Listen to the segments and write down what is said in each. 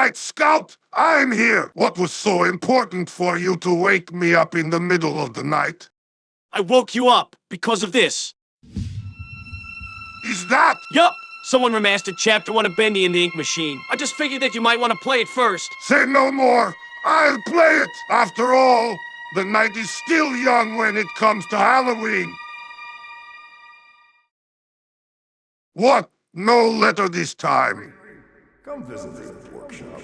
right, Scout. I'm here. What was so important for you to wake me up in the middle of the night? I woke you up because of this. Is that? Yup! Someone remastered Chapter 1 of Bendy in the ink machine. I just figured that you might want to play it first. Say no more. I'll play it. After all, the night is still young when it comes to Halloween. What? No letter this time. Come visit the workshop.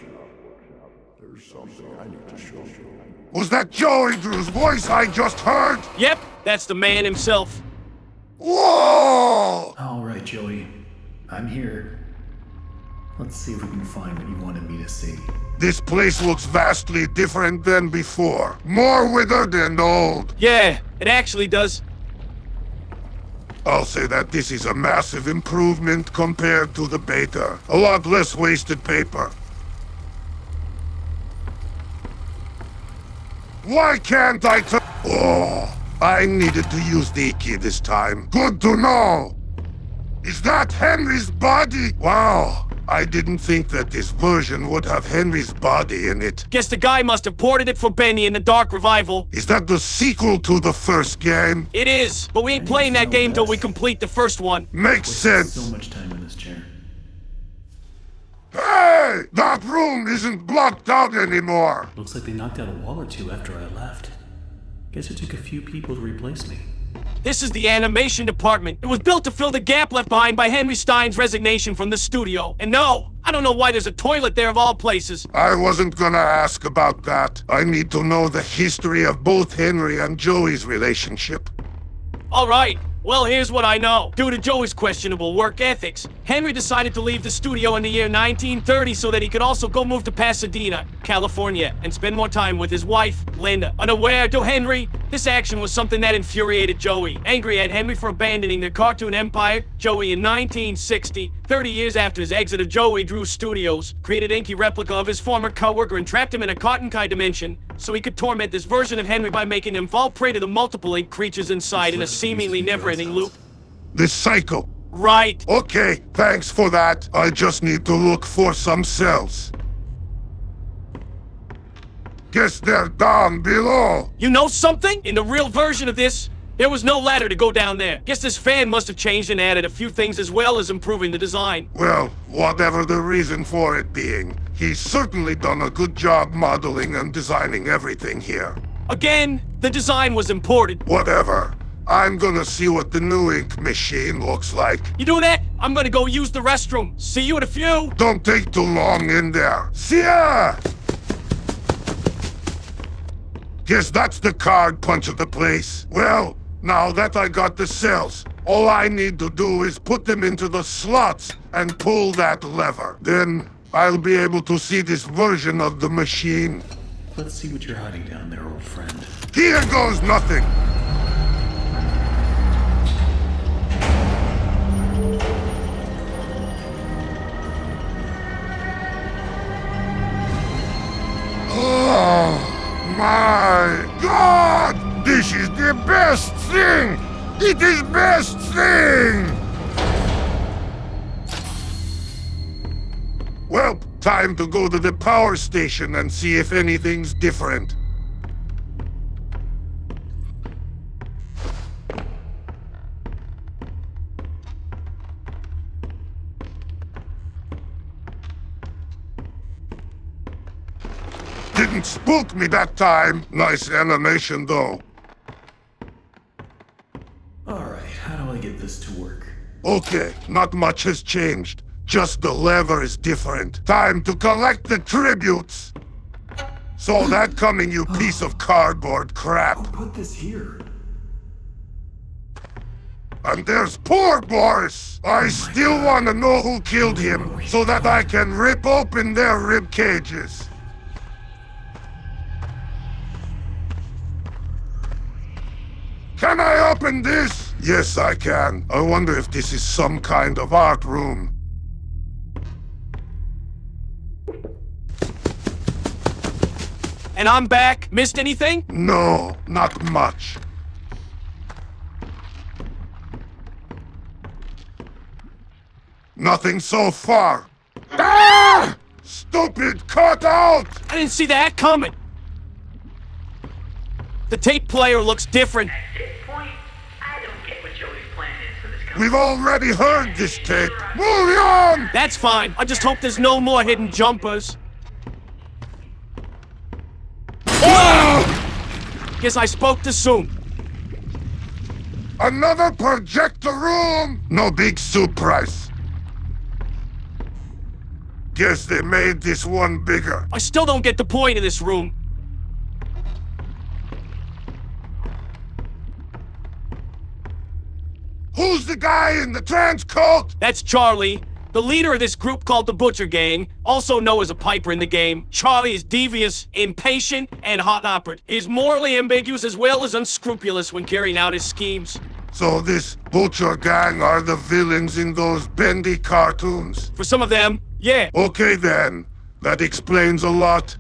There's something I need to show you. Was that Joey Drew's voice I just heard? Yep, that's the man himself. Whoa! All right, Joey. I'm here. Let's see if we can find what you wanted me to see. This place looks vastly different than before. More withered and old. Yeah, it actually does. I'll say that this is a massive improvement compared to the beta. A lot less wasted paper. Why can't I Oh, I needed to use the Inky this time. Good to know. Is that Henry's body? Wow, I didn't think that this version would have Henry's body in it. Guess the guy must have ported it for Bendy in the Dark Revival. Is that the sequel to the first game? It is, but we ain't playing that game till we complete the first one. Makes sense. So much time in this chair. Hey! That room isn't blocked out anymore! Looks like they knocked out a wall or two after I left. Guess it took a few people to replace me. This is the animation department. It was built to fill the gap left behind by Henry Stein's resignation from the studio. And no, I don't know why there's a toilet there of all places. I wasn't gonna ask about that. I need to know the history of both Henry and Joey's relationship. All right. Well, here's what I know. Due to Joey's questionable work ethics, Henry decided to leave the studio in the year 1930 so that he could also go move to Pasadena, California, and spend more time with his wife, Linda. Unaware to Henry, this action was something that infuriated Joey. Angry at Henry for abandoning their cartoon empire, Joey in 1960, 30 years after his exit of Joey Drew Studios, created an Inky replica of his former co-worker and trapped him in a cotton Kai dimension so he could torment this version of Henry by making him fall prey to the multiple ink creatures inside in a seemingly never-ending loop. This cycle. Right. Okay, thanks for that. I just need to look for some cells. Guess they're down below. You know something? In the real version of this, there was no ladder to go down there. Guess this fan must have changed and added a few things as well as improving the design. Well, whatever the reason for it being, he's certainly done a good job modeling and designing everything here. Again, the design was imported. Whatever. I'm gonna see what the new ink machine looks like. You do that? I'm gonna go use the restroom. See you in a few. Don't take too long in there. See ya! Guess that's the card punch of the place. Well, now that I got the cells, all I need to do is put them into the slots and pull that lever. Then I'll be able to see this version of the machine. Let's see what you're hiding down there, old friend. Here goes nothing. Oh my God! This is the best thing! It is best thing! Well, time to go to the power station and see if anything's different. Didn't spook me that time. Nice animation, though. Alright, how do I get this to work? Okay, not much has changed. Just the lever is different. Time to collect the tributes. Saw that coming, you piece of cardboard crap. Put this here. And there's poor Boris. I still want to know who killed him so that I can rip open their rib cages. Can I open this? Yes, I can. I wonder if this is some kind of art room. And I'm back. Missed anything? No, not much. Nothing so far. Ah! Stupid, cut out! I didn't see that coming. The tape player looks different. At this point, I don't get what Joey's plan is for this company. We've already heard this tape. Move on! That's fine. I just hope there's no more hidden jumpers. Guess I spoke too soon. Another projector room? No big surprise. Guess they made this one bigger. I still don't get the point of this room. Who's the guy in the trench coat? That's Charlie, the leader of this group called the Butcher Gang, also known as a piper in the game. Charlie is devious, impatient, and hot-tempered. He's morally ambiguous as well as unscrupulous when carrying out his schemes. So this Butcher Gang are the villains in those Bendy cartoons? For some of them, yeah. Okay then, that explains a lot.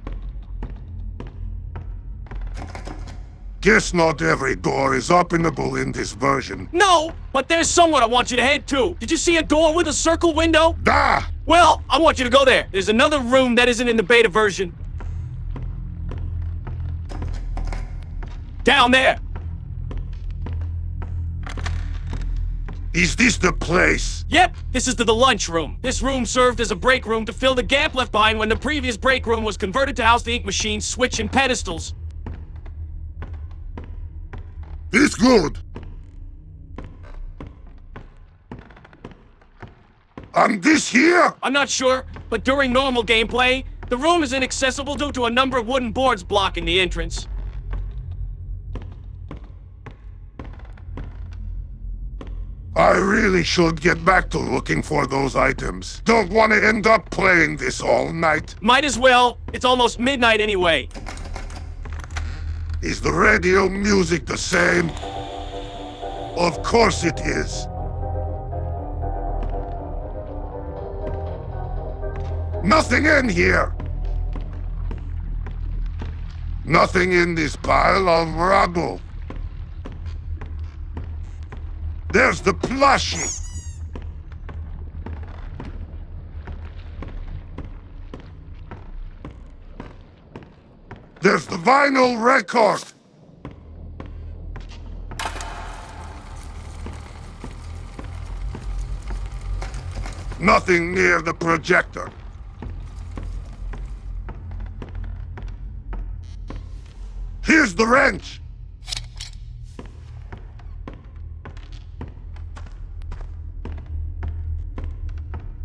Guess not every door is openable in this version. No, but there's somewhere I want you to head to. Did you see a door with a circle window? Da! Well, I want you to go there. There's another room that isn't in the beta version. Down there. Is this the place? Yep, this is the lunchroom. This room served as a break room to fill the gap left behind when the previous break room was converted to house the ink machine, switch, and pedestals. It's good. And this here? I'm not sure, but during normal gameplay, the room is inaccessible due to a number of wooden boards blocking the entrance. I really should get back to looking for those items. Don't want to end up playing this all night. Might as well. It's almost midnight anyway. Is the radio music the same? Of course it is. Nothing in here. Nothing in this pile of rubble. There's the plushie. There's the vinyl record. Nothing near the projector. Here's the wrench.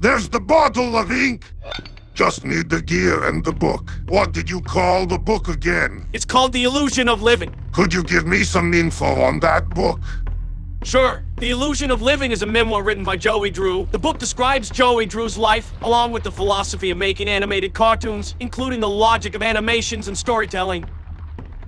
There's the bottle of ink. Just need the gear and the book. What did you call the book again? It's called The Illusion of Living. Could you give me some info on that book? Sure. The Illusion of Living is a memoir written by Joey Drew. The book describes Joey Drew's life, along with the philosophy of making animated cartoons, including the logic of animations and storytelling.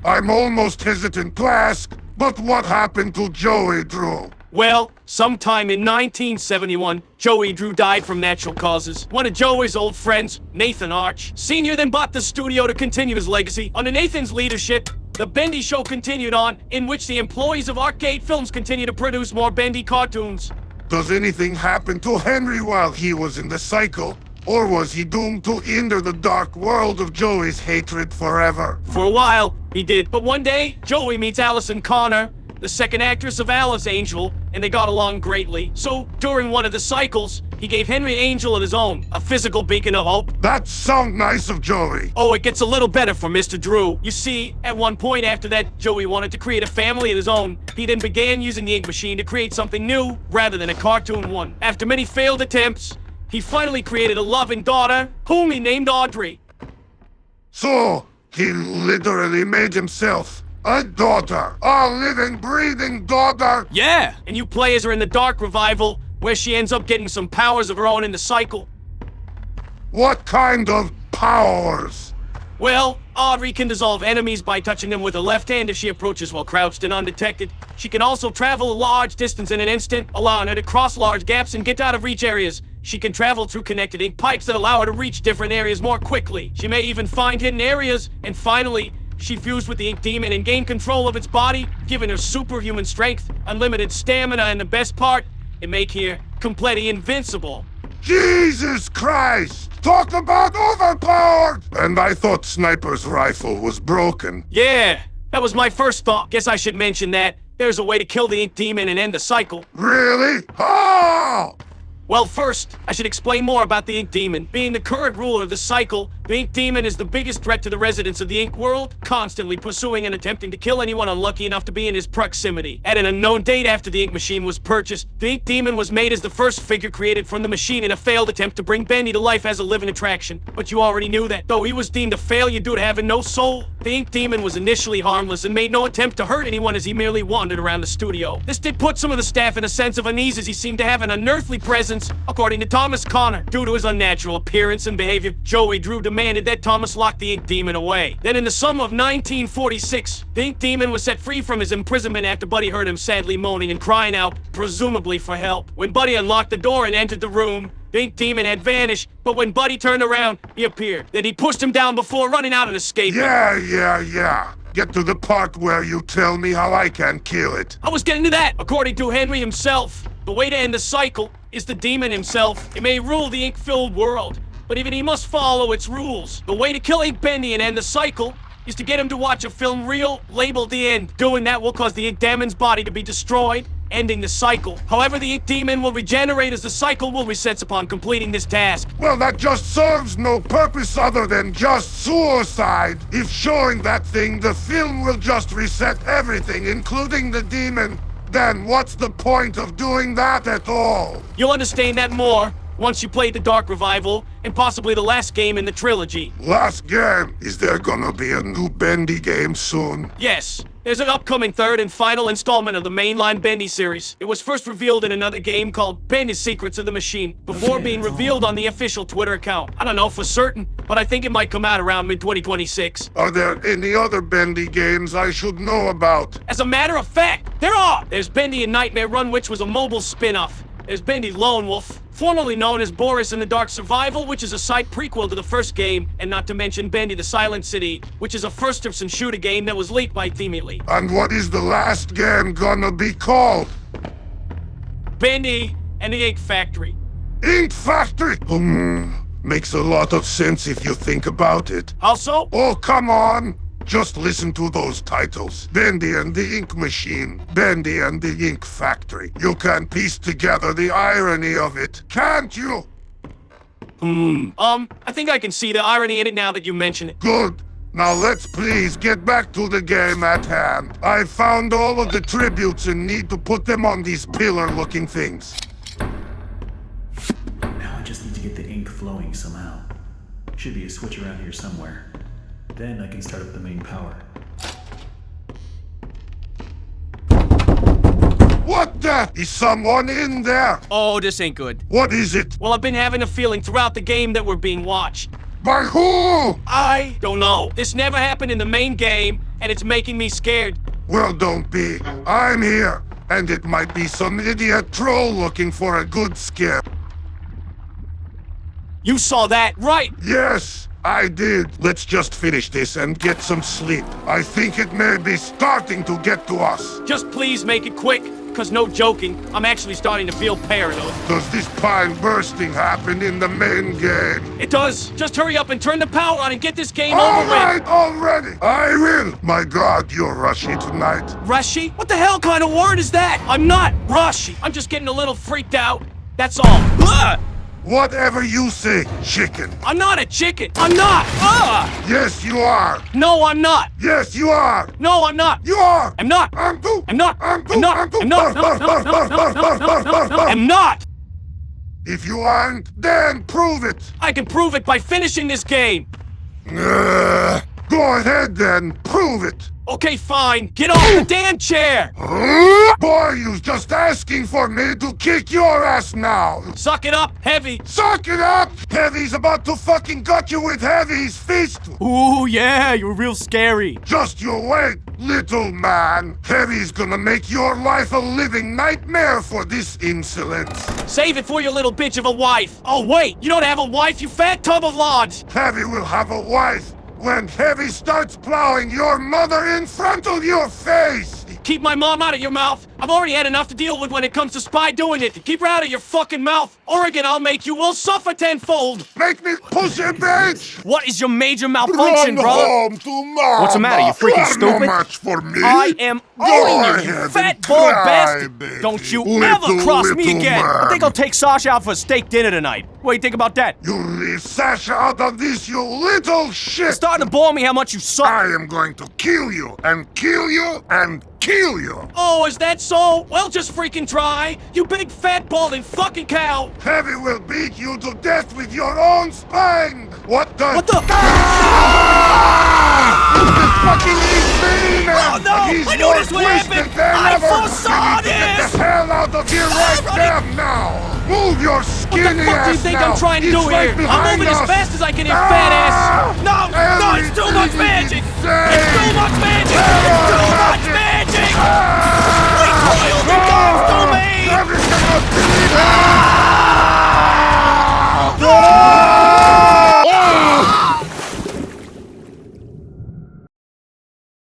I'm almost hesitant to ask, but what happened to Joey Drew? Well, sometime in 1971, Joey Drew died from natural causes. One of Joey's old friends, Nathan Arch, Sr. then bought the studio to continue his legacy. Under Nathan's leadership, the Bendy show continued on, in which the employees of Arcade Films continue to produce more Bendy cartoons. Does anything happen to Henry while he was in the cycle? Or was he doomed to enter the dark world of Joey's hatred forever? For a while, he did. But one day, Joey meets Allison Connor, the second actress of Alice Angel, and they got along greatly. So, during one of the cycles, he gave Henry Angel of his own, a physical beacon of hope. That sounds nice of Joey. Oh, it gets a little better for Mr. Drew. You see, at one point after that, Joey wanted to create a family of his own. He then began using the ink machine to create something new, rather than a cartoon one. After many failed attempts, he finally created a loving daughter, whom he named Audrey. So, he literally made himself a daughter. A living, breathing daughter. Yeah! And you play as her in the Dark Revival, where she ends up getting some powers of her own in the cycle. What kind of powers? Well, Audrey can dissolve enemies by touching them with her left hand if she approaches while crouched and undetected. She can also travel a large distance in an instant, allowing her to cross large gaps and get out of reach areas. She can travel through connected ink pipes that allow her to reach different areas more quickly. She may even find hidden areas. And finally, she fused with the Ink Demon and gained control of its body, giving her superhuman strength, unlimited stamina, and the best part, it make her completely invincible. Jesus Christ! Talk about overpowered! And I thought Sniper's rifle was broken. Yeah, that was my first thought. Guess I should mention that there's a way to kill the Ink Demon and end the cycle. Really? How? Well, first, I should explain more about the Ink Demon. Being the current ruler of the cycle, the Ink Demon is the biggest threat to the residents of the Ink world, constantly pursuing and attempting to kill anyone unlucky enough to be in his proximity. At an unknown date after the Ink Machine was purchased, the Ink Demon was made as the first figure created from the machine in a failed attempt to bring Bendy to life as a living attraction. But you already knew that. Though he was deemed a failure due to having no soul, the Ink Demon was initially harmless and made no attempt to hurt anyone as he merely wandered around the studio. This did put some of the staff in a sense of unease as he seemed to have an unearthly presence, according to Thomas Connor. Due to his unnatural appearance and behavior, Joey Drew demanded that Thomas lock the Ink Demon away. Then in the summer of 1946, the Ink Demon was set free from his imprisonment after Buddy heard him sadly moaning and crying out, presumably for help. When Buddy unlocked the door and entered the room, the Ink Demon had vanished, but when Buddy turned around, he appeared. Then he pushed him down before running out and escaping. Yeah. Get to the part where you tell me how I can kill it. I was getting to that. According to Henry himself, the way to end the cycle is the demon himself. It may rule the ink-filled world, but even he must follow its rules. The way to kill Ink Bendy and end the cycle is to get him to watch a film reel labeled The End. Doing that will cause the Ink Demon's body to be destroyed, ending the cycle. However, the Ink Demon will regenerate as the cycle will resets upon completing this task. Well, that just serves no purpose other than just suicide. If showing that thing, the film will just reset everything, including the demon. Then what's the point of doing that at all? You'll understand that more once you play the Dark Revival and possibly the last game in the trilogy. Last game? Is there gonna be a new Bendy game soon? Yes. There's an upcoming third and final installment of the mainline Bendy series. It was first revealed in another game called Bendy Secrets of the Machine, before being revealed on the official Twitter account. I don't know for certain, but I think it might come out around mid-2026. Are there any other Bendy games I should know about? As a matter of fact, there are! There's Bendy and Nightmare Run, which was a mobile spin-off. There's Bendy Lone Wolf, formerly known as Boris and the Dark Survival, which is a side prequel to the first game, and not to mention Bendy the Silent City, which is a first-person shooter game that was leaked by immediately. And what is the last game gonna be called? Bendy and the Ink Factory. Ink Factory? Makes a lot of sense if you think about it. Also, Oh, come on! Just listen to those titles. Bendy and the Ink Machine. Bendy and the Ink Factory. You can piece together the irony of it, can't you? I think I can see the irony in it now that you mention it. Good. Now let's please get back to the game at hand. I found all of the tributes and need to put them on these pillar-looking things. Now I just need to get the ink flowing somehow. Should be a switch around here somewhere. Then I can start up the main power. What the? Is someone in there? Oh, this ain't good. What is it? Well, I've been having a feeling throughout the game that we're being watched. By who? I don't know. This never happened in the main game, and it's making me scared. Well, don't be. I'm here, and it might be some idiot troll looking for a good scare. You saw that, right? Yes, I did. Let's just finish this and get some sleep. I think it may be starting to get to us. Just please make it quick, cause no joking, I'm actually starting to feel paranoid. Does this pine bursting happen in the main game? It does. Just hurry up and turn the power on and get this game All over with. right, already. I will. My God, you're rushy tonight. Rushy? What the hell kind of word is that? I'm not rushy. I'm just getting a little freaked out. That's all. Ugh! Whatever you say, chicken. I'm not a chicken. I'm not. Ugh! Yes, you are. No, I'm not. Yes, you are. No, I'm not. You are. I'm not. I'm too. I'm not. I'm too. I'm not. I'm too. I'm not. No. I'm not. If you aren't, then prove it. I can prove it by finishing this game. Go ahead then, prove it. Okay, fine. Get off the damn chair. Boy, you're just asking for me to kick your ass now. Suck it up, Heavy. Suck it up! Heavy's about to fucking gut you with Heavy's fist. Ooh, yeah, you're real scary. Just you wait, little man. Heavy's gonna make your life a living nightmare for this insolence. Save it for your little bitch of a wife. Oh, wait, you don't have a wife, you fat tub of lard. Heavy will have a wife when Heavy starts plowing your mother in front of your face. Keep my mom out of your mouth. I've already had enough to deal with when it comes to Spy doing it. Keep her out of your fucking mouth. Oregon, I'll make you will suffer tenfold. Make me pussy, bitch! What is your major malfunction, Run brother? home to mama. What's the matter, you freaking You're stupid? No match for me. I am Go warning you, ahead you fat and bald cry, bastard! baby. Don't you Little, ever cross me little again! I think man. I'll take Sasha out for a steak dinner tonight. What do you think about that? You leave Sasha out of this, you little shit! It's starting to bore me how much you suck. I am going to kill you, and kill you, and kill you! Oh, is that so? Well, just freaking try. You big fat balding fucking cow. Heavy will beat you to death with your own spine! What the? What the? This fucking insane, man! Oh, no! He's I knew more this would twisted happen! than I ever. foresaw You need to get this! the hell out of here right damn now! Move your What skinny the fuck do you ass think now. I'm trying to He's do right here? I'm behind moving as us. fast as I can, you fat ass.